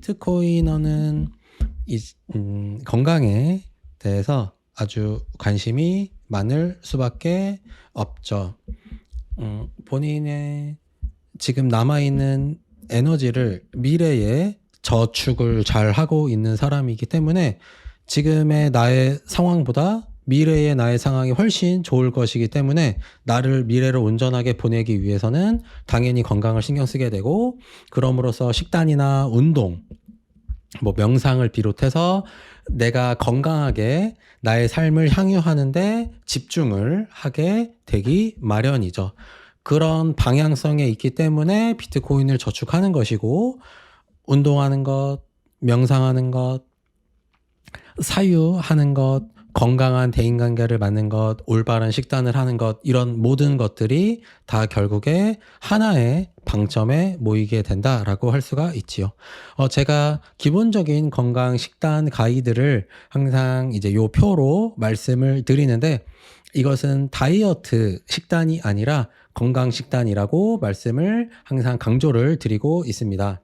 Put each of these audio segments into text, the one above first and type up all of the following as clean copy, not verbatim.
비트코이너는 건강에 대해서 아주 관심이 많을 수밖에 없죠. 본인의 지금 남아있는 에너지를 미래에 저축을 잘 하고 있는 사람이기 때문에 지금의 나의 상황보다 미래의 나의 상황이 훨씬 좋을 것이기 때문에 나를 미래로 온전하게 보내기 위해서는 당연히 건강을 신경 쓰게 되고, 그럼으로써 식단이나 운동, 명상을 비롯해서 내가 건강하게 나의 삶을 향유하는데 집중을 하게 되기 마련이죠. 그런 방향성에 있기 때문에 비트코인을 저축하는 것이고, 운동하는 것, 명상하는 것, 사유하는 것, 건강한 대인관계를 갖는 것, 올바른 식단을 하는 것, 이런 모든 것들이 다 결국에 하나의 방점에 모이게 된다라고 할 수가 있지요. 제가 기본적인 건강 식단 가이드를 항상 이제 요 표로 말씀을 드리는데, 이것은 다이어트 식단이 아니라 건강 식단이라고 말씀을 항상 강조를 드리고 있습니다.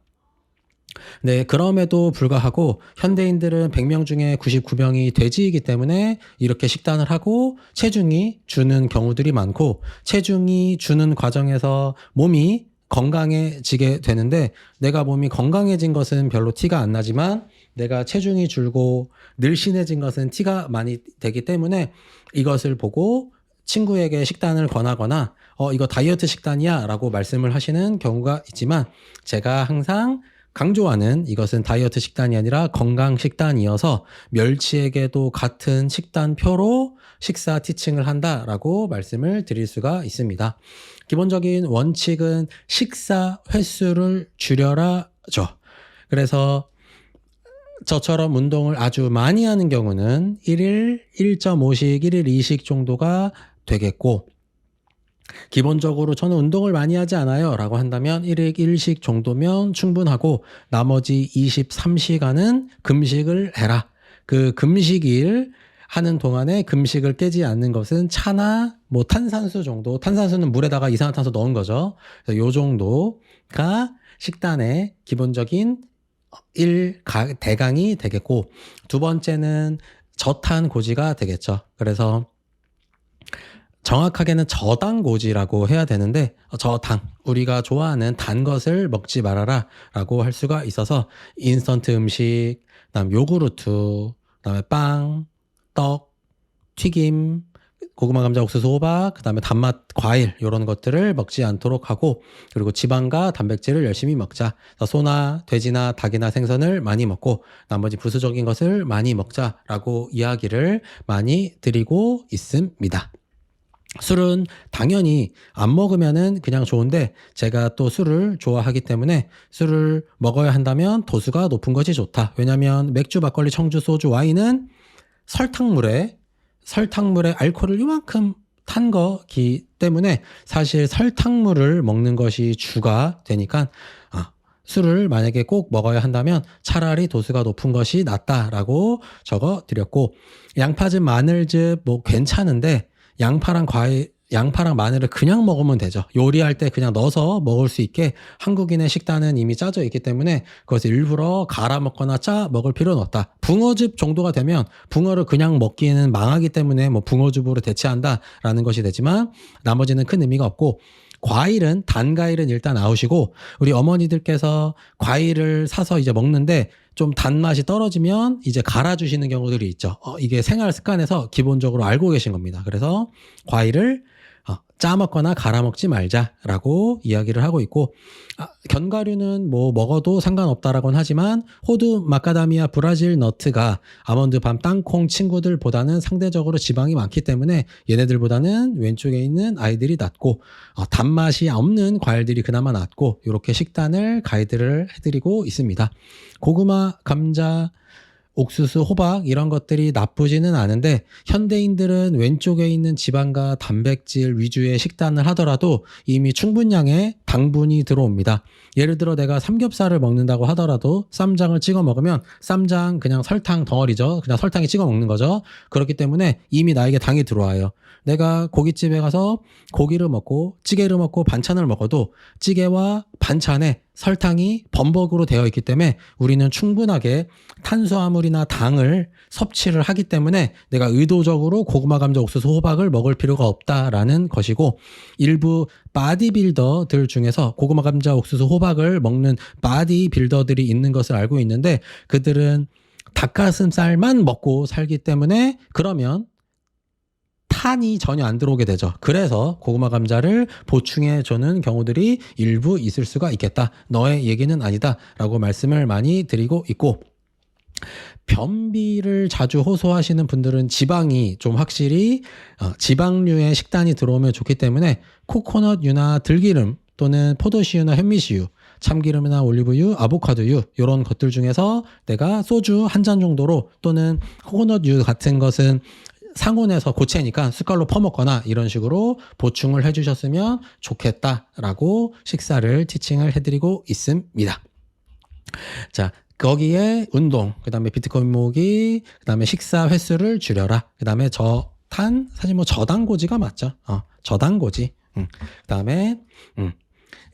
네, 그럼에도 불구하고 현대인들은 100명 중에 99명이 돼지이기 때문에 이렇게 식단을 하고 체중이 주는 경우들이 많고, 체중이 주는 과정에서 몸이 건강해지게 되는데, 내가 몸이 건강해진 것은 별로 티가 안 나지만 내가 체중이 줄고 늘씬해진 것은 티가 많이 되기 때문에 이것을 보고 친구에게 식단을 권하거나 이거 다이어트 식단이야 라고 말씀을 하시는 경우가 있지만, 제가 항상 강조하는 이것은 다이어트 식단이 아니라 건강 식단이어서 멸치에게도 같은 식단표로 식사 티칭을 한다라고 말씀을 드릴 수가 있습니다. 기본적인 원칙은 식사 횟수를 줄여라죠. 그래서 저처럼 운동을 아주 많이 하는 경우는 1일 1.5식, 1일 2식 정도가 되겠고, 기본적으로 저는 운동을 많이 하지 않아요 라고 한다면 1일 1식 정도면 충분하고, 나머지 23시간은 금식을 해라. 그 금식일 하는 동안에 금식을 깨지 않는 것은 차나 탄산수 정도, 탄산수는 물에다가 이산화탄소 넣은 거죠. 그래서 요 정도가 식단의 기본적인 대강이 되겠고, 두 번째는 저탄고지가 되겠죠. 그래서 정확하게는 저당고지라고 해야 되는데, 저당, 우리가 좋아하는 단 것을 먹지 말아라 라고 할 수가 있어서 인스턴트 음식, 그다음 요구르트, 그다음에 빵, 떡, 튀김, 고구마 감자 옥수수 호박, 그다음에 단맛 과일, 이런 것들을 먹지 않도록 하고, 그리고 지방과 단백질을 열심히 먹자. 소나 돼지나 닭이나 생선을 많이 먹고 나머지 부수적인 것을 많이 먹자라고 이야기를 많이 드리고 있습니다. 술은 당연히 안 먹으면은 그냥 좋은데, 제가 또 술을 좋아하기 때문에 술을 먹어야 한다면 도수가 높은 것이 좋다. 왜냐하면 맥주, 막걸리, 청주, 소주, 와인은 설탕물에 알코올을 이만큼 탄 거기 때문에 사실 설탕물을 먹는 것이 주가 되니까 술을 만약에 꼭 먹어야 한다면 차라리 도수가 높은 것이 낫다라고 적어 드렸고, 양파즙, 마늘즙 괜찮은데 양파랑 마늘을 그냥 먹으면 되죠. 요리할 때 그냥 넣어서 먹을 수 있게 한국인의 식단은 이미 짜져 있기 때문에 그것을 일부러 갈아 먹거나 짜 먹을 필요는 없다. 붕어즙 정도가 되면 붕어를 그냥 먹기에는 망하기 때문에 붕어즙으로 대체한다라는 것이 되지만, 나머지는 큰 의미가 없고, 단 과일은 일단 아우시고, 우리 어머니들께서 과일을 사서 이제 먹는데 좀 단맛이 떨어지면 이제 갈아주시는 경우들이 있죠. 이게 생활 습관에서 기본적으로 알고 계신 겁니다. 그래서 과일을 짜 먹거나 갈아 먹지 말자라고 이야기를 하고 있고, 견과류는 먹어도 상관없다라고는 하지만 호두, 마카다미아, 브라질 너트가 아몬드, 밤, 땅콩 친구들보다는 상대적으로 지방이 많기 때문에 얘네들보다는 왼쪽에 있는 아이들이 낫고, 단맛이 없는 과일들이 그나마 낫고, 이렇게 식단을 가이드를 해드리고 있습니다. 고구마, 감자, 옥수수, 호박 이런 것들이 나쁘지는 않은데, 현대인들은 왼쪽에 있는 지방과 단백질 위주의 식단을 하더라도 이미 충분량의 당분이 들어옵니다. 예를 들어 내가 삼겹살을 먹는다고 하더라도 쌈장을 찍어 먹으면 쌈장 그냥 설탕 덩어리죠. 그냥 설탕에 찍어 먹는 거죠. 그렇기 때문에 이미 나에게 당이 들어와요. 내가 고깃집에 가서 고기를 먹고 찌개를 먹고 반찬을 먹어도 찌개와 반찬에 설탕이 범벅으로 되어 있기 때문에 우리는 충분하게 탄수화물이나 당을 섭취를 하기 때문에 내가 의도적으로 고구마, 감자, 옥수수, 호박을 먹을 필요가 없다라는 것이고, 일부 바디빌더들 중에서 고구마, 감자, 옥수수, 호박을 먹는 바디빌더들이 있는 것을 알고 있는데, 그들은 닭가슴살만 먹고 살기 때문에 그러면 탄이 전혀 안 들어오게 되죠. 그래서 고구마, 감자를 보충해 주는 경우들이 일부 있을 수가 있겠다. 너의 얘기는 아니다 라고 말씀을 많이 드리고 있고, 변비를 자주 호소하시는 분들은 지방이 좀 확실히 지방류의 식단이 들어오면 좋기 때문에 코코넛유나 들기름 또는 포도씨유나 현미씨유, 참기름이나 올리브유, 아보카도유 이런 것들 중에서 내가 소주 한 잔 정도로, 또는 코코넛유 같은 것은 상온에서 고체니까 숟갈로 퍼먹거나 이런 식으로 보충을 해주셨으면 좋겠다라고 식사를 티칭을 해드리고 있습니다. 자, 거기에 운동, 그 다음에 비트코인 모으기, 그 다음에 식사 횟수를 줄여라, 그 다음에 저탄, 사실 뭐 저당고지가 맞죠. 저당고지. 그 다음에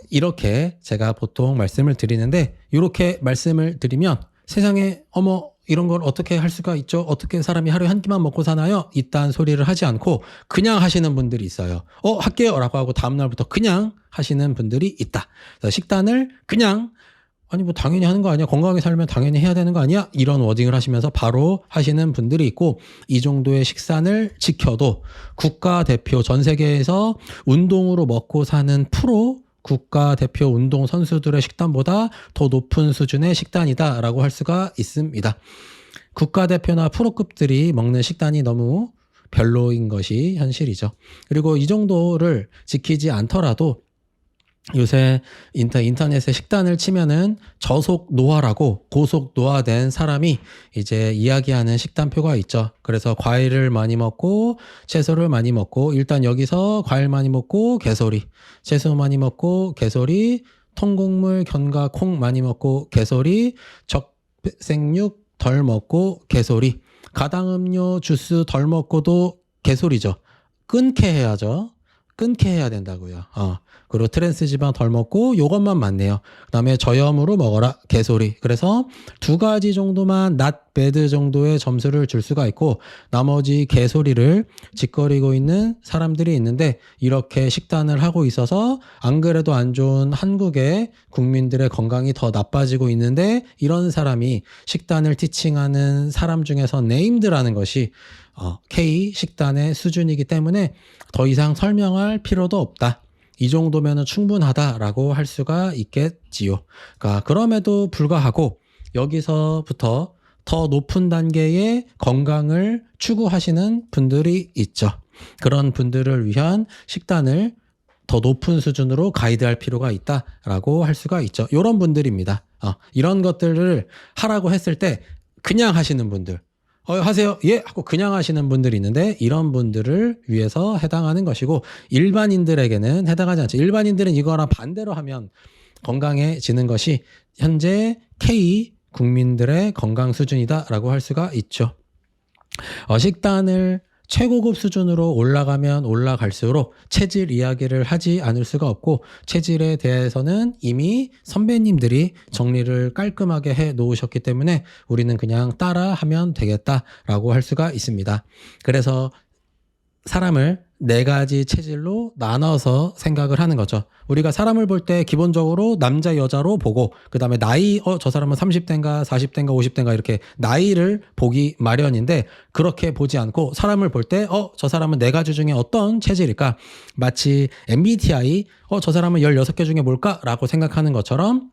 이렇게 제가 보통 말씀을 드리는데, 이렇게 말씀을 드리면 세상에 어머 이런 걸 어떻게 할 수가 있죠? 어떻게 사람이 하루에 한 끼만 먹고 사나요? 이딴 소리를 하지 않고 그냥 하시는 분들이 있어요. 할게요 라고 하고 다음날부터 그냥 하시는 분들이 있다. 그래서 식단을 그냥, 아니 뭐 당연히 하는 거 아니야? 건강하게 살면 당연히 해야 되는 거 아니야? 이런 워딩을 하시면서 바로 하시는 분들이 있고, 이 정도의 식단을 지켜도 국가대표, 전 세계에서 운동으로 먹고 사는 프로 국가대표 운동 선수들의 식단보다 더 높은 수준의 식단이다라고 할 수가 있습니다. 국가대표나 프로급들이 먹는 식단이 너무 별로인 것이 현실이죠. 그리고 이 정도를 지키지 않더라도 요새 인터넷에 식단을 치면은 저속 노화라고 고속 노화된 사람이 이제 이야기하는 식단표가 있죠. 그래서 과일을 많이 먹고 채소를 많이 먹고, 일단 여기서 과일 많이 먹고 개소리, 채소 많이 먹고 개소리, 통곡물, 견과, 콩 많이 먹고 개소리, 적생육 덜 먹고 개소리, 가당음료, 주스 덜 먹고도 개소리죠. 끊게 해야죠. 끊게 해야 된다고요. 그리고 트랜스 지방 덜 먹고 요것만 맞네요. 그 다음에 저염으로 먹어라, 개소리. 그래서 두 가지 정도만 not bad 정도의 점수를 줄 수가 있고, 나머지 개소리를 짓거리고 있는 사람들이 있는데, 이렇게 식단을 하고 있어서 안 그래도 안 좋은 한국의 국민들의 건강이 더 나빠지고 있는데, 이런 사람이 식단을 티칭하는 사람 중에서 네임드라는 것이 K 식단의 수준이기 때문에 더 이상 설명할 필요도 없다. 이 정도면 충분하다라고 할 수가 있겠지요. 그러니까 그럼에도 불구하고 여기서부터 더 높은 단계의 건강을 추구하시는 분들이 있죠. 그런 분들을 위한 식단을 더 높은 수준으로 가이드할 필요가 있다라고 할 수가 있죠. 이런 분들입니다. 이런 것들을 하라고 했을 때 그냥 하시는 분들, 하세요. 예 하고 그냥 하시는 분들이 있는데, 이런 분들을 위해서 해당하는 것이고, 일반인들에게는 해당하지 않죠. 일반인들은 이거랑 반대로 하면 건강해지는 것이 현재 K 국민들의 건강 수준이다라고 할 수가 있죠. 식단을 최고급 수준으로 올라가면 올라갈수록 체질 이야기를 하지 않을 수가 없고, 체질에 대해서는 이미 선배님들이 정리를 깔끔하게 해 놓으셨기 때문에 우리는 그냥 따라 하면 되겠다라고 할 수가 있습니다. 그래서 사람을 네 가지 체질로 나눠서 생각을 하는 거죠. 우리가 사람을 볼 때 기본적으로 남자, 여자로 보고, 그 다음에 나이, 저 사람은 30대인가 40대인가 50대인가 이렇게 나이를 보기 마련인데, 그렇게 보지 않고 사람을 볼 때, 저 사람은 네 가지 중에 어떤 체질일까? 마치 MBTI, 저 사람은 16개 중에 뭘까? 라고 생각하는 것처럼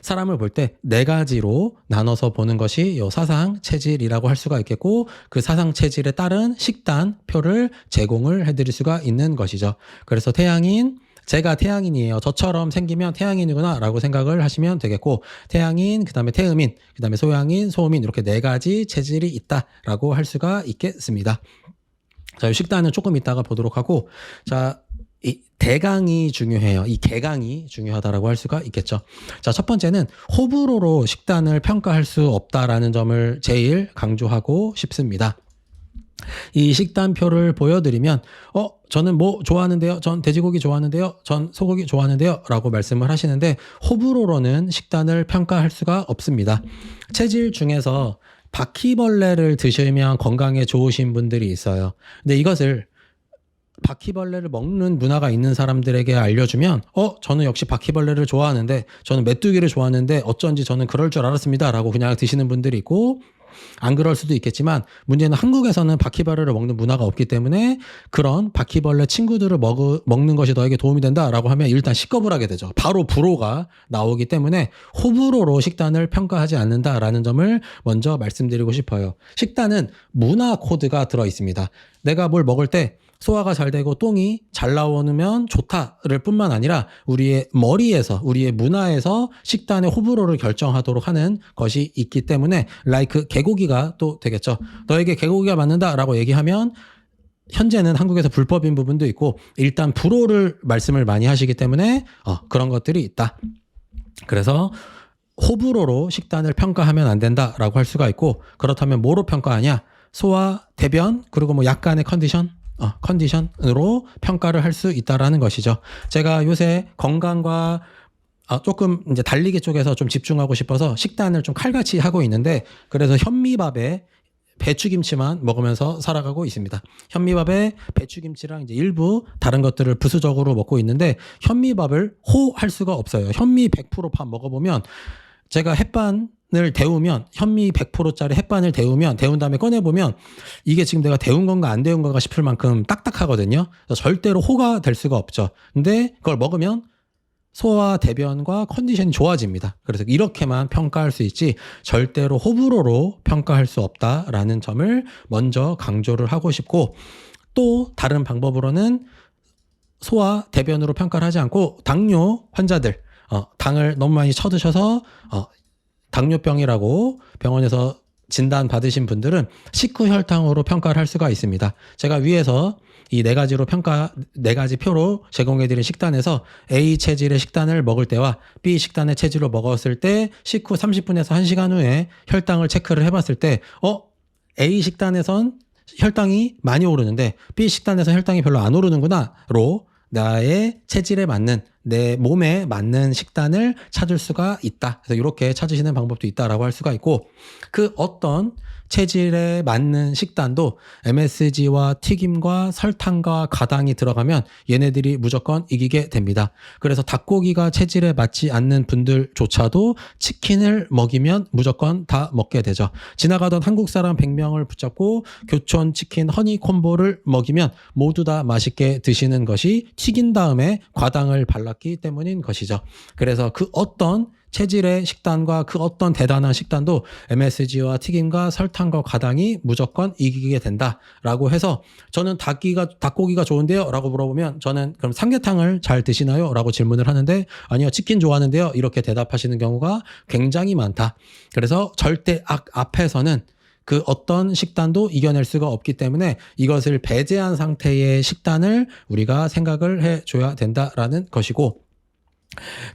사람을 볼 때 네 가지로 나눠서 보는 것이 요 사상 체질이라고 할 수가 있겠고, 그 사상 체질에 따른 식단표를 제공을 해드릴 수가 있는 것이죠. 그래서 태양인, 제가 태양인이에요. 저처럼 생기면 태양인이구나 라고 생각을 하시면 되겠고, 태양인, 그 다음에 태음인, 그 다음에 소양인, 소음인, 이렇게 네 가지 체질이 있다라고 할 수가 있겠습니다. 자, 식단은 조금 이따가 보도록 하고, 자, 이 대강이 중요해요. 이 개강이 중요하다라고 할 수가 있겠죠. 자, 첫 번째는 호불호로 식단을 평가할 수 없다라는 점을 제일 강조하고 싶습니다. 이 식단표를 보여드리면 저는 뭐 좋아하는데요. 전 돼지고기 좋아하는데요. 전 소고기 좋아하는데요. 라고 말씀을 하시는데 호불호로는 식단을 평가할 수가 없습니다. 체질 중에서 바퀴벌레를 드시면 건강에 좋으신 분들이 있어요. 근데 이것을 바퀴벌레를 먹는 문화가 있는 사람들에게 알려주면 저는 역시 바퀴벌레를 좋아하는데 저는 메뚜기를 좋아하는데 어쩐지 저는 그럴 줄 알았습니다. 라고 그냥 드시는 분들이 있고 안 그럴 수도 있겠지만 문제는 한국에서는 바퀴벌레를 먹는 문화가 없기 때문에 그런 바퀴벌레 친구들을 먹는 것이 너에게 도움이 된다라고 하면 일단 식겁을 하게 되죠. 바로 불호가 나오기 때문에 호불호로 식단을 평가하지 않는다라는 점을 먼저 말씀드리고 싶어요. 식단은 문화 코드가 들어 있습니다. 내가 뭘 먹을 때 소화가 잘 되고 똥이 잘 나오면 좋다를 뿐만 아니라 우리의 머리에서 우리의 문화에서 식단의 호불호를 결정하도록 하는 것이 있기 때문에 개고기가 또 되겠죠. 너에게 개고기가 맞는다라고 얘기하면 현재는 한국에서 불법인 부분도 있고 일단 불호를 말씀을 많이 하시기 때문에 그런 것들이 있다. 그래서 호불호로 식단을 평가하면 안 된다라고 할 수가 있고 그렇다면 뭐로 평가하냐? 소화, 대변, 그리고 뭐 약간의 컨디션으로 평가를 할 수 있다라는 것이죠. 제가 요새 건강과 조금 이제 달리기 쪽에서 좀 집중하고 싶어서 식단을 좀 칼같이 하고 있는데 그래서 현미밥에 배추김치만 먹으면서 살아가고 있습니다. 현미밥에 배추김치랑 이제 일부 다른 것들을 부수적으로 먹고 있는데 현미밥을 호할 수가 없어요. 현미 100%밥 먹어보면 제가 햇반을 데우면 현미 100%짜리 햇반을 데운 다음에 꺼내보면 이게 지금 내가 데운 건가 안 데운 건가 싶을 만큼 딱딱하거든요. 절대로 호가 될 수가 없죠. 근데 그걸 먹으면 소화, 대변과 컨디션이 좋아집니다. 그래서 이렇게만 평가할 수 있지 절대로 호불호로 평가할 수 없다라는 점을 먼저 강조를 하고 싶고 또 다른 방법으로는 소화, 대변으로 평가를 하지 않고 당뇨 환자들 당을 너무 많이 쳐드셔서 당뇨병이라고 병원에서 진단 받으신 분들은 식후 혈당으로 평가를 할 수가 있습니다. 제가 위에서 이 네 가지 표로 제공해드린 식단에서 A 체질의 식단을 먹을 때와 B 식단의 체질로 먹었을 때 식후 30분에서 1시간 후에 혈당을 체크를 해봤을 때 A 식단에선 혈당이 많이 오르는데 B 식단에서 혈당이 별로 안 오르는구나로 나의 체질에 맞는 내 몸에 맞는 식단을 찾을 수가 있다. 그래서 이렇게 찾으시는 방법도 있다라고 할 수가 있고 그 어떤 체질에 맞는 식단도 MSG와 튀김과 설탕과 가당이 들어가면 얘네들이 무조건 이기게 됩니다. 그래서 닭고기가 체질에 맞지 않는 분들조차도 치킨을 먹이면 무조건 다 먹게 되죠. 지나가던 한국 사람 100명을 붙잡고 교촌 치킨 허니 콤보를 먹이면 모두 다 맛있게 드시는 것이 튀긴 다음에 과당을 발랐기 때문인 것이죠. 그래서 그 어떤 체질의 식단과 그 어떤 대단한 식단도 MSG와 튀김과 설탕과 과당이 무조건 이기게 된다라고 해서 저는 닭고기가 좋은데요? 라고 물어보면 저는 그럼 삼계탕을 잘 드시나요? 라고 질문을 하는데 아니요, 치킨 좋아하는데요? 이렇게 대답하시는 경우가 굉장히 많다. 그래서 절대 앞에서는 그 어떤 식단도 이겨낼 수가 없기 때문에 이것을 배제한 상태의 식단을 우리가 생각을 해줘야 된다라는 것이고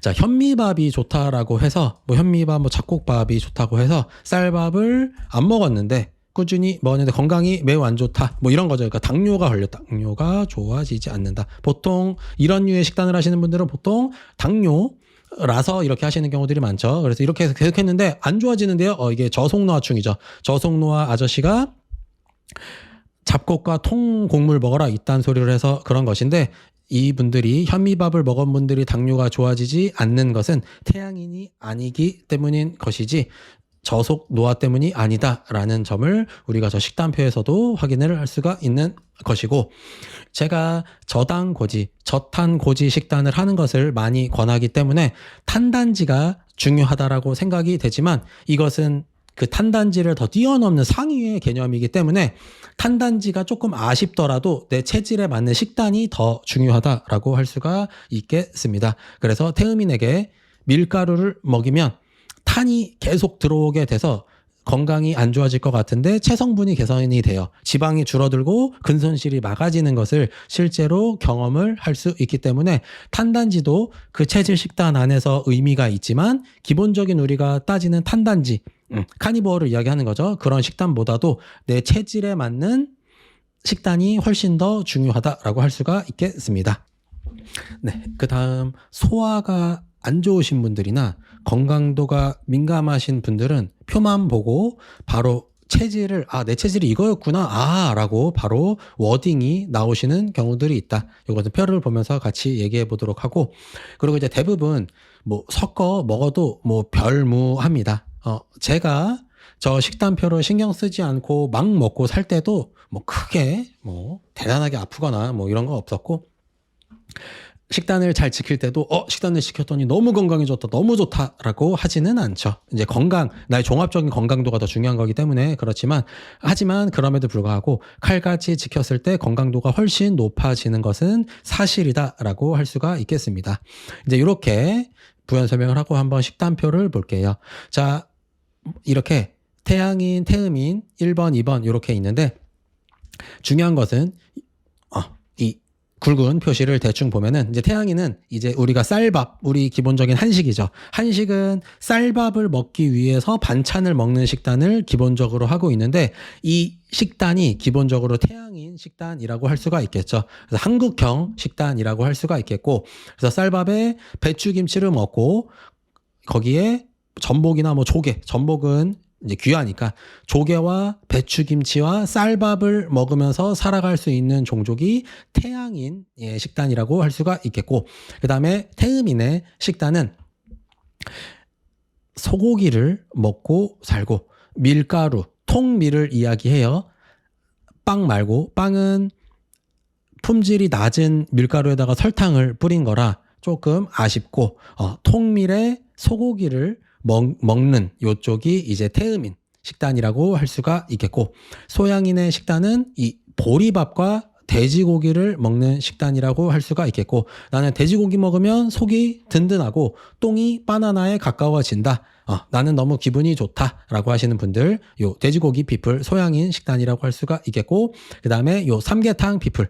자, 현미밥이 좋다라고 해서 현미밥, 잡곡밥이 좋다고 해서 쌀밥을 안 먹었는데 꾸준히 먹었는데 건강이 매우 안 좋다. 이런 거죠. 그러니까 당뇨가 걸렸다. 당뇨가 좋아지지 않는다. 보통 이런 류의 식단을 하시는 분들은 보통 당뇨라서 이렇게 하시는 경우들이 많죠. 그래서 이렇게 해서 계속 했는데 안 좋아지는데요. 이게 저속노화충이죠. 저속노화 아저씨가 잡곡과 통곡물 먹어라 이딴 소리를 해서 그런 것인데 이분들이 현미밥을 먹은 분들이 당뇨가 좋아지지 않는 것은 태양인이 아니기 때문인 것이지 저속 노화 때문이 아니다라는 점을 우리가 저 식단표에서도 확인을 할 수가 있는 것이고 제가 저탄고지 식단을 하는 것을 많이 권하기 때문에 탄단지가 중요하다라고 생각이 되지만 이것은 그 탄단지를 더 뛰어넘는 상위의 개념이기 때문에 탄단지가 조금 아쉽더라도 내 체질에 맞는 식단이 더 중요하다라고 할 수가 있겠습니다. 그래서 태음인에게 밀가루를 먹이면 탄이 계속 들어오게 돼서 건강이 안 좋아질 것 같은데 체성분이 개선이 돼요. 지방이 줄어들고 근손실이 막아지는 것을 실제로 경험을 할 수 있기 때문에 탄단지도 그 체질 식단 안에서 의미가 있지만 기본적인 우리가 따지는 탄단지, 카니버어를 이야기하는 거죠. 그런 식단보다도 내 체질에 맞는 식단이 훨씬 더 중요하다라고 할 수가 있겠습니다. 네, 그 다음 소화가 안 좋으신 분들이나 건강도가 민감하신 분들은 표만 보고 바로 체질을 내 체질이 이거였구나 라고 바로 워딩이 나오시는 경우들이 있다. 이것은 표를 보면서 같이 얘기해 보도록 하고, 그리고 이제 대부분 뭐 섞어 먹어도 뭐 별무합니다. 제가 저 식단표를 신경 쓰지 않고 막 먹고 살 때도 뭐 크게 뭐 대단하게 아프거나 뭐 이런 거 없었고, 식단을 잘 지킬 때도 식단을 지켰더니 너무 건강해졌다, 너무 좋다라고 하지는 않죠. 이제 건강, 나의 종합적인 건강도가 더 중요한 거기 때문에 그렇지만, 하지만 그럼에도 불구하고 칼같이 지켰을 때 건강도가 훨씬 높아지는 것은 사실이다라고 할 수가 있겠습니다. 이제 이렇게 부연 설명을 하고 한번 식단표를 볼게요. 자, 이렇게 태양인, 태음인 1번, 2번 이렇게 있는데, 중요한 것은 이 굵은 표시를 대충 보면은, 이제 태양이는 이제 우리가 쌀밥, 우리 기본적인 한식이죠. 한식은 쌀밥을 먹기 위해서 반찬을 먹는 식단을 기본적으로 하고 있는데, 이 식단이 기본적으로 태양인 식단이라고 할 수가 있겠죠. 그래서 한국형 식단이라고 할 수가 있겠고, 그래서 쌀밥에 배추김치를 먹고 거기에 전복이나 뭐 조개, 전복은 이제 귀하니까 조개와 배추김치와 쌀밥을 먹으면서 살아갈 수 있는 종족이 태양인 식단이라고 할 수가 있겠고, 그 다음에 태음인의 식단은 소고기를 먹고 살고, 밀가루, 통밀을 이야기해요. 빵 말고, 빵은 품질이 낮은 밀가루에다가 설탕을 뿌린 거라 조금 아쉽고, 통밀에 소고기를 먹는 요쪽이 이제 태음인 식단이라고 할 수가 있겠고, 소양인의 식단은 이 보리밥과 돼지고기를 먹는 식단이라고 할 수가 있겠고, 나는 돼지고기 먹으면 속이 든든하고 똥이 바나나에 가까워진다, 나는 너무 기분이 좋다라고 하시는 분들, 요 돼지고기 피플 소양인 식단이라고 할 수가 있겠고, 그 다음에 요 삼계탕 피플,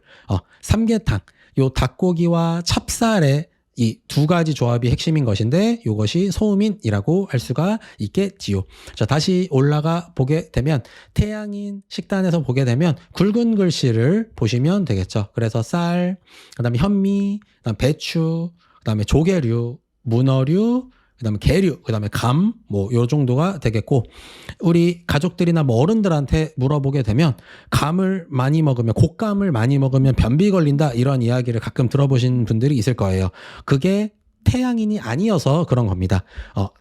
삼계탕, 요 닭고기와 찹쌀의 이 두 가지 조합이 핵심인 것인데, 이것이 소음인이라고 할 수가 있겠지요. 자, 다시 올라가 보게 되면 태양인 식단에서 보게 되면 굵은 글씨를 보시면 되겠죠. 그래서 쌀, 그다음에 현미, 그다음에 배추, 그다음에 조개류, 문어류, 그다음에 게류, 그다음에 감, 뭐 요 정도가 되겠고, 우리 가족들이나 뭐 어른들한테 물어보게 되면 감을 많이 먹으면, 곶감을 많이 먹으면 변비 걸린다, 이런 이야기를 가끔 들어보신 분들이 있을 거예요. 그게 태양인이 아니어서 그런 겁니다.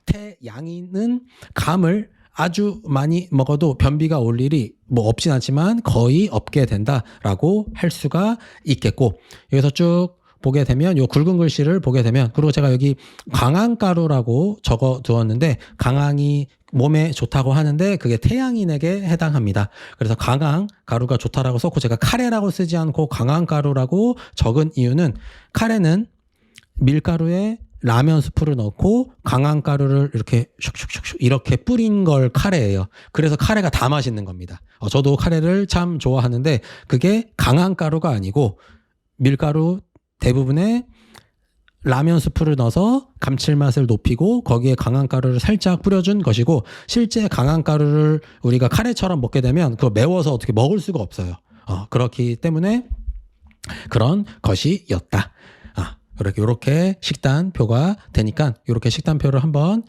태양인은 감을 아주 많이 먹어도 변비가 올 일이 뭐 없진 않지만 거의 없게 된다라고 할 수가 있겠고, 여기서 쭉 보게 되면 요 굵은 글씨를 보게 되면, 그리고 제가 여기 강황가루라고 적어 두었는데, 강황이 몸에 좋다고 하는데 그게 태양인에게 해당합니다. 그래서 강황가루가 좋다라고 썼고, 제가 카레라고 쓰지 않고 강황가루라고 적은 이유는, 카레는 밀가루에 라면 스프를 넣고 강황가루를 이렇게 슉슉슉슉 이렇게 뿌린 걸 카레예요. 그래서 카레가 다 맛있는 겁니다. 저도 카레를 참 좋아하는데, 그게 강황가루가 아니고 밀가루 대부분의 라면 스프를 넣어서 감칠맛을 높이고 거기에 강황가루를 살짝 뿌려준 것이고, 실제 강황가루를 우리가 카레처럼 먹게 되면 그거 매워서 어떻게 먹을 수가 없어요. 그렇기 때문에 그런 것이었다. 이렇게 식단표가 되니까 이렇게 식단표를 한번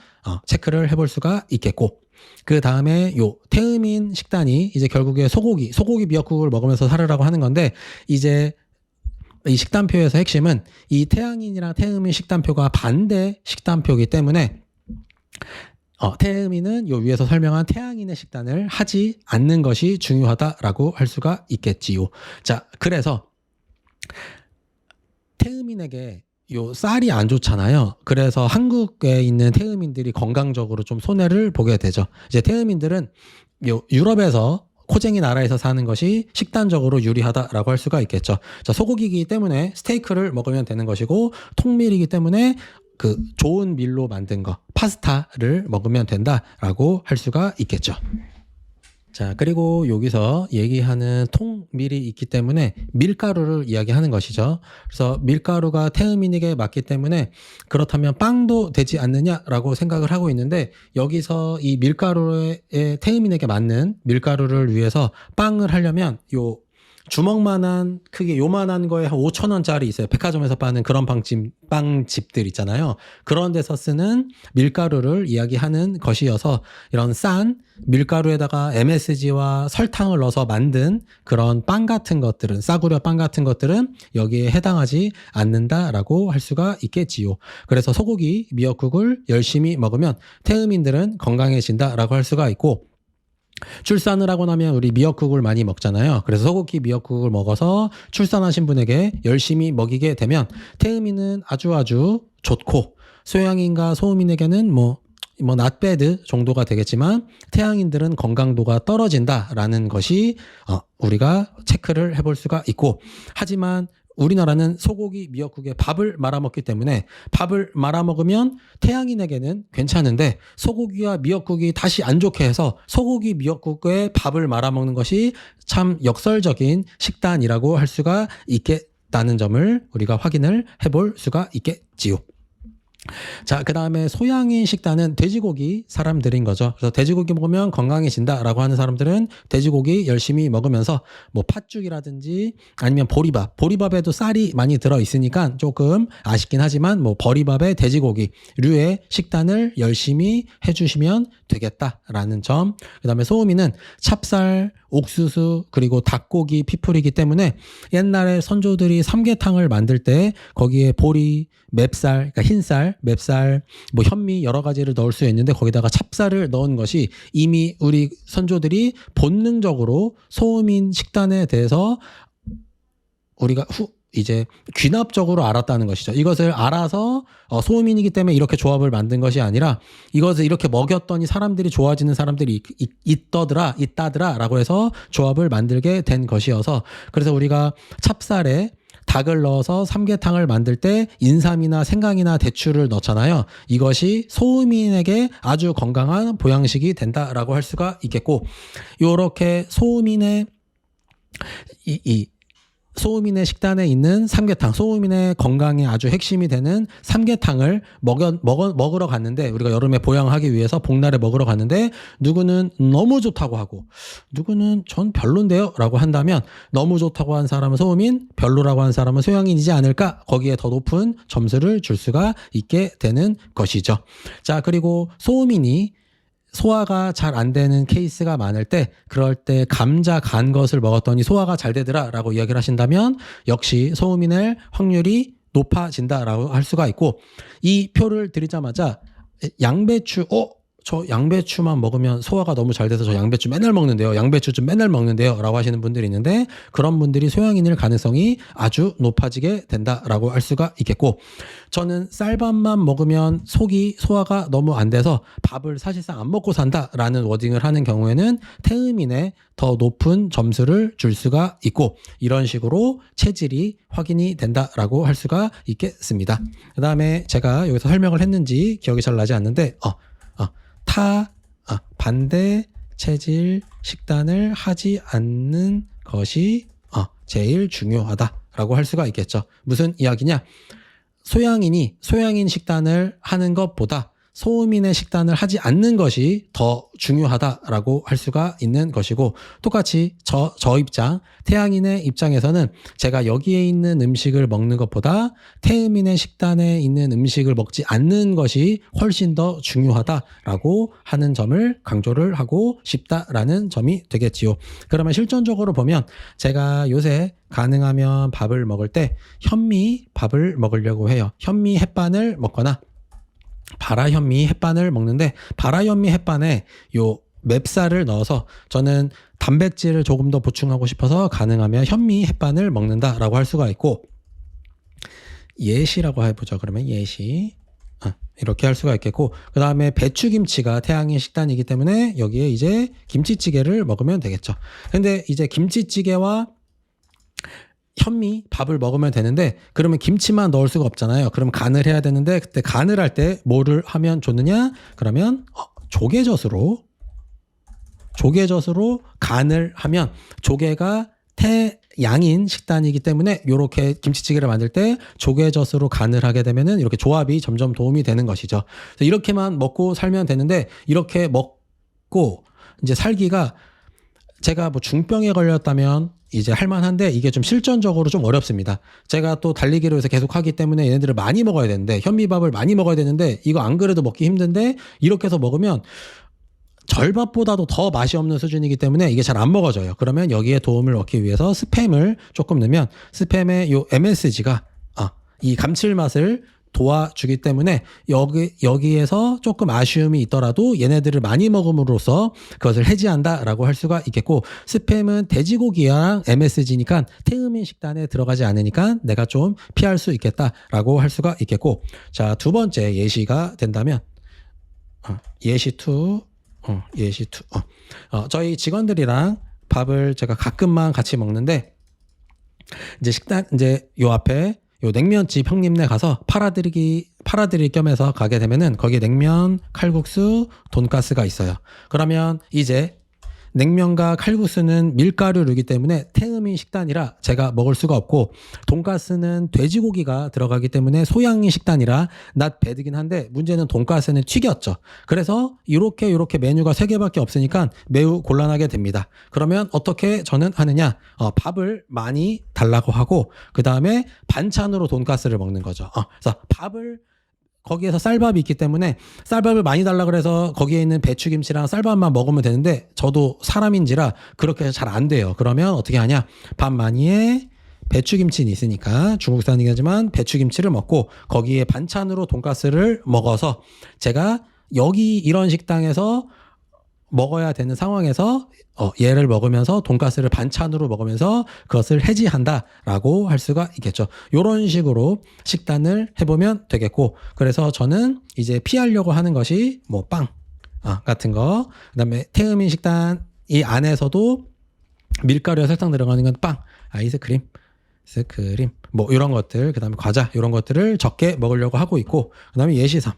체크를 해볼 수가 있겠고, 그 다음에 요 태음인 식단이 이제 결국에 소고기 미역국을 먹으면서 살으라고 하는 건데, 이제 이 식단표에서 핵심은 이 태양인이랑 태음인 식단표가 반대 식단표이기 때문에, 태음인은 요 위에서 설명한 태양인의 식단을 하지 않는 것이 중요하다라고 할 수가 있겠지요. 자, 그래서 태음인에게 요 쌀이 안 좋잖아요. 그래서 한국에 있는 태음인들이 건강적으로 좀 손해를 보게 되죠. 이제 태음인들은 요 유럽에서 코쟁이 나라에서 사는 것이 식단적으로 유리하다라고 할 수가 있겠죠. 자, 소고기이기 때문에 스테이크를 먹으면 되는 것이고, 통밀이기 때문에 그 좋은 밀로 만든 거, 파스타를 먹으면 된다라고 할 수가 있겠죠. 자, 그리고 여기서 얘기하는 통밀이 있기 때문에 밀가루를 이야기하는 것이죠. 그래서 밀가루가 태음인에게 맞기 때문에 그렇다면 빵도 되지 않느냐라고 생각을 하고 있는데, 여기서 이 밀가루의 태음인에게 맞는 밀가루를 위해서 빵을 하려면 요 주먹만한 크기 요만한 거에 한 5,000원짜리 있어요. 백화점에서 파는 그런 빵집들 있잖아요. 그런 데서 쓰는 밀가루를 이야기하는 것이어서 이런 싼 밀가루에다가 MSG와 설탕을 넣어서 만든 그런 빵 같은 것들은, 싸구려 빵 같은 것들은 여기에 해당하지 않는다라고 할 수가 있겠지요. 그래서 소고기 미역국을 열심히 먹으면 태음인들은 건강해진다라고 할 수가 있고, 출산을 하고 나면 우리 미역국을 많이 먹잖아요. 그래서 소고기 미역국을 먹어서 출산하신 분에게 열심히 먹이게 되면 태음인은 아주 좋고, 소양인과 소음인에게는 not bad 정도가 되겠지만 태양인들은 건강도가 떨어진다라는 것이 우리가 체크를 해볼 수가 있고, 하지만 우리나라는 소고기 미역국에 밥을 말아먹기 때문에 밥을 말아먹으면 태양인에게는 괜찮은데 소고기와 미역국이 다시 안 좋게 해서 소고기 미역국에 밥을 말아먹는 것이 참 역설적인 식단이라고 할 수가 있겠다는 점을 우리가 확인을 해볼 수가 있겠지요. 자, 그 다음에 소양인 식단은 돼지고기 사람들인 거죠. 그래서 돼지고기 먹으면 건강해진다라고 하는 사람들은 돼지고기 열심히 먹으면서 팥죽이라든지 아니면 보리밥에도 쌀이 많이 들어있으니까 조금 아쉽긴 하지만 보리밥에 돼지고기류의 식단을 열심히 해주시면 되겠다라는 점. 그 다음에 소음이는 찹쌀, 옥수수, 그리고 닭고기 피풀이기 때문에 옛날에 선조들이 삼계탕을 만들 때 거기에 보리, 맵쌀, 그러니까 흰쌀, 맵쌀, 현미 여러 가지를 넣을 수 있는데 거기다가 찹쌀을 넣은 것이 이미 우리 선조들이 본능적으로 소음인 식단에 대해서 우리가 이제 귀납적으로 알았다는 것이죠. 이것을 알아서 소음인이기 때문에 이렇게 조합을 만든 것이 아니라 이것을 이렇게 먹였더니 사람들이 좋아지는 사람들이 있다더라라고 해서 조합을 만들게 된 것이어서, 그래서 우리가 찹쌀에 닭을 넣어서 삼계탕을 만들 때 인삼이나 생강이나 대추를 넣잖아요. 이것이 소음인에게 아주 건강한 보양식이 된다라고 할 수가 있겠고, 요렇게 소음인의 소음인의 식단에 있는 삼계탕, 소음인의 건강에 아주 핵심이 되는 삼계탕을 먹으러 갔는데, 우리가 여름에 보양하기 위해서 복날에 먹으러 갔는데 누구는 너무 좋다고 하고 누구는 전 별론데요 라고 한다면, 너무 좋다고 한 사람은 소음인, 별로라고 한 사람은 소양인이지 않을까, 거기에 더 높은 점수를 줄 수가 있게 되는 것이죠. 자, 그리고 소음인이 소화가 잘 안 되는 케이스가 많을 때, 그럴 때 감자 간 것을 먹었더니 소화가 잘 되더라 라고 이야기를 하신다면 역시 소음인의 확률이 높아진다라고 할 수가 있고, 이 표를 드리자마자 양배추, 저 양배추만 먹으면 소화가 너무 잘 돼서 저 양배추 맨날 먹는데요, 양배추 좀 맨날 먹는데요 라고 하시는 분들이 있는데, 그런 분들이 소양인일 가능성이 아주 높아지게 된다라고 할 수가 있겠고, 저는 쌀밥만 먹으면 소화가 너무 안 돼서 밥을 사실상 안 먹고 산다라는 워딩을 하는 경우에는 태음인에 더 높은 점수를 줄 수가 있고, 이런 식으로 체질이 확인이 된다라고 할 수가 있겠습니다. 그 다음에 제가 여기서 설명을 했는지 기억이 잘 나지 않는데 반대 체질 식단을 하지 않는 것이 제일 중요하다라고 할 수가 있겠죠. 무슨 이야기냐? 소양인 식단을 하는 것보다 소음인의 식단을 하지 않는 것이 더 중요하다라고 할 수가 있는 것이고, 똑같이 저 입장, 태양인의 입장에서는 제가 여기에 있는 음식을 먹는 것보다 태음인의 식단에 있는 음식을 먹지 않는 것이 훨씬 더 중요하다라고 하는 점을 강조를 하고 싶다라는 점이 되겠지요. 그러면 실전적으로 보면 제가 요새 가능하면 밥을 먹을 때 현미 밥을 먹으려고 해요. 현미 햇반을 먹거나 바라현미 햇반을 먹는데, 바라현미 햇반에 요 맵쌀을 넣어서 저는 단백질을 조금 더 보충하고 싶어서 가능하면 현미 햇반을 먹는다라고 할 수가 있고, 예시라고 해보죠. 그러면 예시 이렇게 할 수가 있겠고, 그 다음에 배추김치가 태양인 식단이기 때문에 여기에 이제 김치찌개를 먹으면 되겠죠. 근데 이제 김치찌개와 현미 밥을 먹으면 되는데, 그러면 김치만 넣을 수가 없잖아요. 그럼 간을 해야 되는데, 그때 간을 할 때 뭐를 하면 좋느냐? 그러면 조개젓으로 간을 하면, 조개가 태양인 식단이기 때문에 이렇게 김치찌개를 만들 때 조개젓으로 간을 하게 되면은 이렇게 조합이 점점 도움이 되는 것이죠. 그래서 이렇게만 먹고 살면 되는데, 이렇게 먹고 이제 살기가, 제가 중병에 걸렸다면 이제 할만한데 이게 좀 실전적으로 좀 어렵습니다. 제가 또 달리기를 해서 계속 하기 때문에 얘네들을 많이 먹어야 되는데 현미밥을 많이 먹어야 되는데 이거 안 그래도 먹기 힘든데 이렇게 해서 먹으면 절밥보다도 더 맛이 없는 수준이기 때문에 이게 잘 안 먹어져요. 그러면 여기에 도움을 얻기 위해서 스팸을 조금 넣으면 스팸의 요 MSG가 이 감칠맛을 도와주기 때문에 여기에서 조금 아쉬움이 있더라도 얘네들을 많이 먹음으로써 그것을 해지한다라고 할 수가 있겠고, 스팸은 돼지고기랑 MSG니까 태음인 식단에 들어가지 않으니까 내가 좀 피할 수 있겠다라고 할 수가 있겠고, 자, 두 번째 예시가 된다면 예시 2 저희 직원들이랑 밥을 제가 가끔만 같이 먹는데 이제 식단 이제 요 앞에 요 냉면집 형님네 가서 팔아드릴 겸해서 가게 되면은 거기에 냉면, 칼국수, 돈가스가 있어요. 그러면 이제 냉면과 칼국수는 밀가루이기 때문에 태음인 식단이라 제가 먹을 수가 없고, 돈가스는 돼지고기가 들어가기 때문에 소양인 식단이라 not bad이긴 한데 문제는 돈가스는 튀겼죠. 그래서 이렇게 메뉴가 3개밖에 없으니까 매우 곤란하게 됩니다. 그러면 어떻게 저는 하느냐, 밥을 많이 달라고 하고 그 다음에 반찬으로 돈가스를 먹는 거죠. 그래서 밥을 거기에서 쌀밥이 있기 때문에 쌀밥을 많이 달라 그래서 거기에 있는 배추김치랑 쌀밥만 먹으면 되는데 저도 사람인지라 그렇게 해서 잘 안 돼요. 그러면 어떻게 하냐, 밥 많이에 배추김치는 있으니까 중국산이긴 하지만 배추김치를 먹고 거기에 반찬으로 돈가스를 먹어서 제가 여기 이런 식당에서 먹어야 되는 상황에서 얘를 먹으면서 돈가스를 반찬으로 먹으면서 그것을 해지한다라고 할 수가 있겠죠. 이런 식으로 식단을 해보면 되겠고, 그래서 저는 이제 피하려고 하는 것이 뭐 빵 같은 거, 그다음에 태음인 식단 이 안에서도 밀가루에 설탕 들어가는 건 빵, 아이스크림 뭐 이런 것들, 그다음에 과자 이런 것들을 적게 먹으려고 하고 있고, 그다음에 예시 3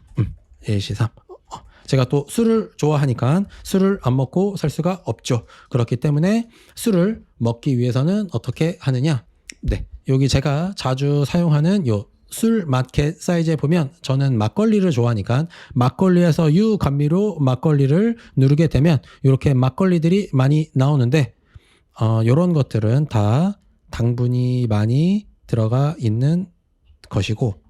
제가 또 술을 좋아하니까 술을 안 먹고 살 수가 없죠. 그렇기 때문에 술을 먹기 위해서는 어떻게 하느냐, 네, 여기 제가 자주 사용하는 요 술 마켓 사이즈에 보면 저는 막걸리를 좋아하니까 막걸리에서 유감미로 막걸리를 누르게 되면 이렇게 막걸리들이 많이 나오는데 이런 것들은 다 당분이 많이 들어가 있는 것이고,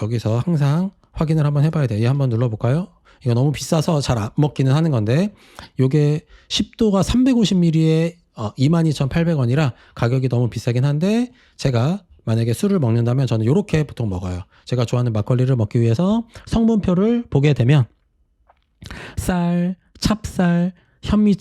여기서 항상 확인을 한번 해봐야 돼요. 얘 한번 눌러볼까요? 이거 너무 비싸서 잘 안 먹기는 하는 건데, 요게 10도가 350ml에 22,800원이라 가격이 너무 비싸긴 한데, 제가 만약에 술을 먹는다면 저는 이렇게 보통 먹어요. 제가 좋아하는 막걸리를 먹기 위해서 성분표를 보게 되면 쌀, 찹쌀, 향미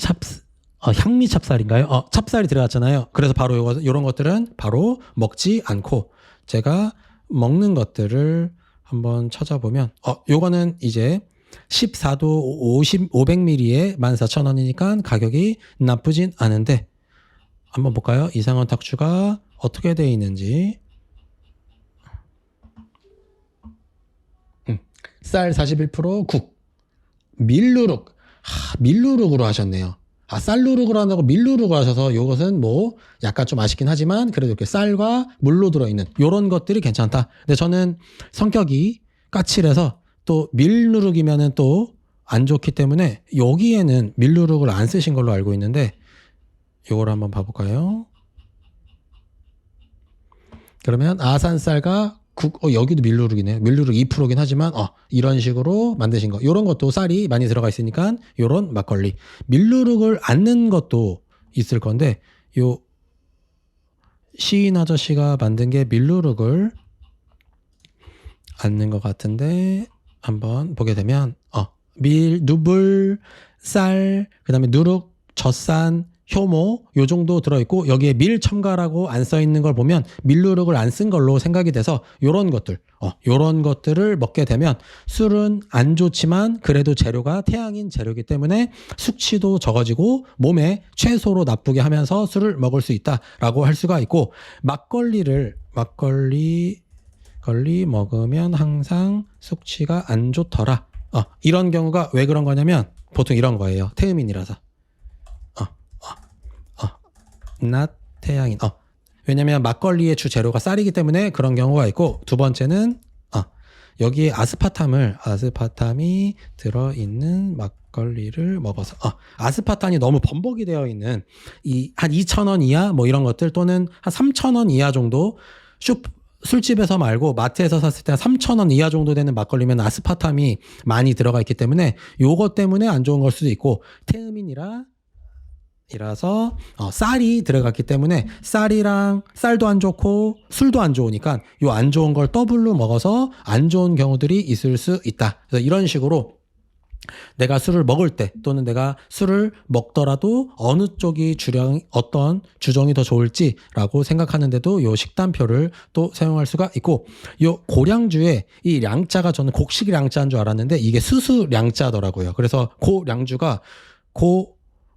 찹쌀인가요? 찹쌀이 들어갔잖아요. 그래서 바로 이런 것들은 바로 먹지 않고 제가 먹는 것들을 한번 찾아보면 요거는 이제 14도 500ml에 14,000원이니까 가격이 나쁘진 않은데, 한번 볼까요? 이상한 탁주가 어떻게 되어 있는지. 쌀 41%, 국, 밀누룩. 밀누룩으로 하셨네요. 쌀누룩으로 한다고 밀누룩을 하셔서 이것은 뭐 약간 좀 아쉽긴 하지만 그래도 이렇게 쌀과 물로 들어있는 이런 것들이 괜찮다. 근데 저는 성격이 까칠해서 또 밀누룩이면은 또 안 좋기 때문에 여기에는 밀누룩을 안 쓰신 걸로 알고 있는데, 이걸 한번 봐볼까요? 그러면 아산쌀과 국, 여기도 밀누룩이네요. 밀누룩 2%긴 하지만 이런 식으로 만드신 거, 이런 것도 쌀이 많이 들어가 있으니까 이런 막걸리. 밀누룩을 안 넣은 것도 있을 건데, 요 시인 아저씨가 만든 게 밀누룩을 안 넣은 것 같은데, 한번 보게 되면 누불, 쌀, 그 다음에 누룩, 젖산, 효모 요 정도 들어있고, 여기에 밀 첨가라고 안 써있는 걸 보면 밀누룩을 안 쓴 걸로 생각이 돼서 요런 것들 요런 것들을 먹게 되면 술은 안 좋지만 그래도 재료가 태양인 재료이기 때문에 숙취도 적어지고 몸에 최소로 나쁘게 하면서 술을 먹을 수 있다라고 할 수가 있고, 막걸리 먹으면 항상 숙취가 안 좋더라. 이런 경우가 왜 그런 거냐면 보통 이런 거예요. 태음인이라서. not 태양인. 왜냐면 막걸리의 주 재료가 쌀이기 때문에 그런 경우가 있고, 두 번째는 여기에 아스파탐이 들어있는 막걸리를 먹어서 아스파탐이 너무 범벅이 되어 있는 한 2,000원 이하 뭐 이런 것들 또는 한 3,000원 이하 정도 술집에서 말고 마트에서 샀을 때 3,000원 이하 정도 되는 막걸리면 아스파탐이 많이 들어가 있기 때문에 요것 때문에 안 좋은 걸 수도 있고 테음인이라서 쌀이 들어갔기 때문에 쌀도 안 좋고 술도 안 좋으니까 요 안 좋은 걸 더블로 먹어서 안 좋은 경우들이 있을 수 있다. 그래서 이런 식으로 내가 술을 먹을 때 또는 내가 술을 먹더라도 어느 쪽이 어떤 주정이 더 좋을지라고 생각하는데도 요 식단표를 또 사용할 수가 있고 요 고량주에 이 량자가 저는 곡식 량자인 줄 알았는데 이게 수수 량자더라고요. 그래서 고량주가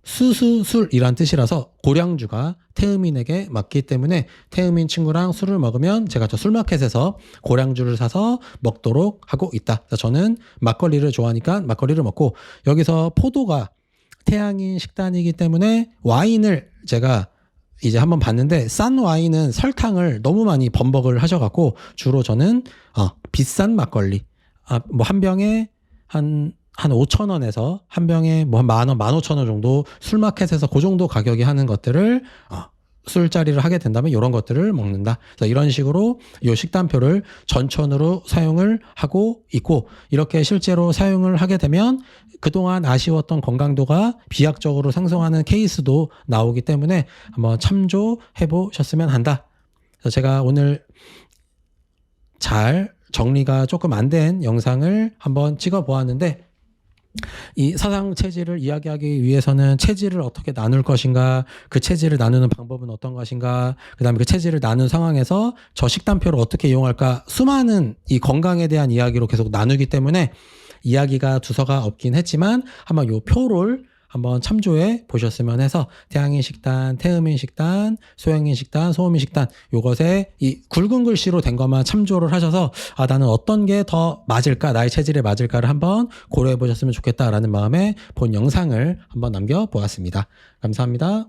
수수술이란 뜻이라서 고량주가 태음인에게 맞기 때문에 태음인 친구랑 술을 먹으면 제가 저 술마켓에서 고량주를 사서 먹도록 하고 있다. 저는 막걸리를 좋아하니까 막걸리를 먹고 여기서 포도가 태양인 식단이기 때문에 와인을 제가 이제 한번 봤는데 싼 와인은 설탕을 너무 많이 범벅을 하셔갖고 주로 저는 비싼 막걸리 뭐 한 병에 한 5,000원에서 한 병에 뭐 한 10,000원, 15,000원 정도 술마켓에서 그 정도 가격이 하는 것들을 술자리를 하게 된다면 이런 것들을 먹는다. 그래서 이런 식으로 이 식단표를 전천후로 사용을 하고 있고 이렇게 실제로 사용을 하게 되면 그동안 아쉬웠던 건강도가 비약적으로 상승하는 케이스도 나오기 때문에 한번 참조해 보셨으면 한다. 그래서 제가 오늘 잘 정리가 조금 안 된 영상을 한번 찍어 보았는데 이 사상 체질을 이야기하기 위해서는 체질을 어떻게 나눌 것인가, 그 체질을 나누는 방법은 어떤 것인가, 그 다음에 그 체질을 나눈 상황에서 저 식단표를 어떻게 이용할까, 수많은 이 건강에 대한 이야기로 계속 나누기 때문에 이야기가 두서가 없긴 했지만 한번 요 표를 한번 참조해 보셨으면 해서 태양인 식단, 태음인 식단, 소양인 식단, 소음인 식단 요것에 이 굵은 글씨로 된 것만 참조를 하셔서 나는 어떤 게 더 맞을까, 나의 체질에 맞을까를 한번 고려해 보셨으면 좋겠다라는 마음에 본 영상을 한번 남겨보았습니다. 감사합니다.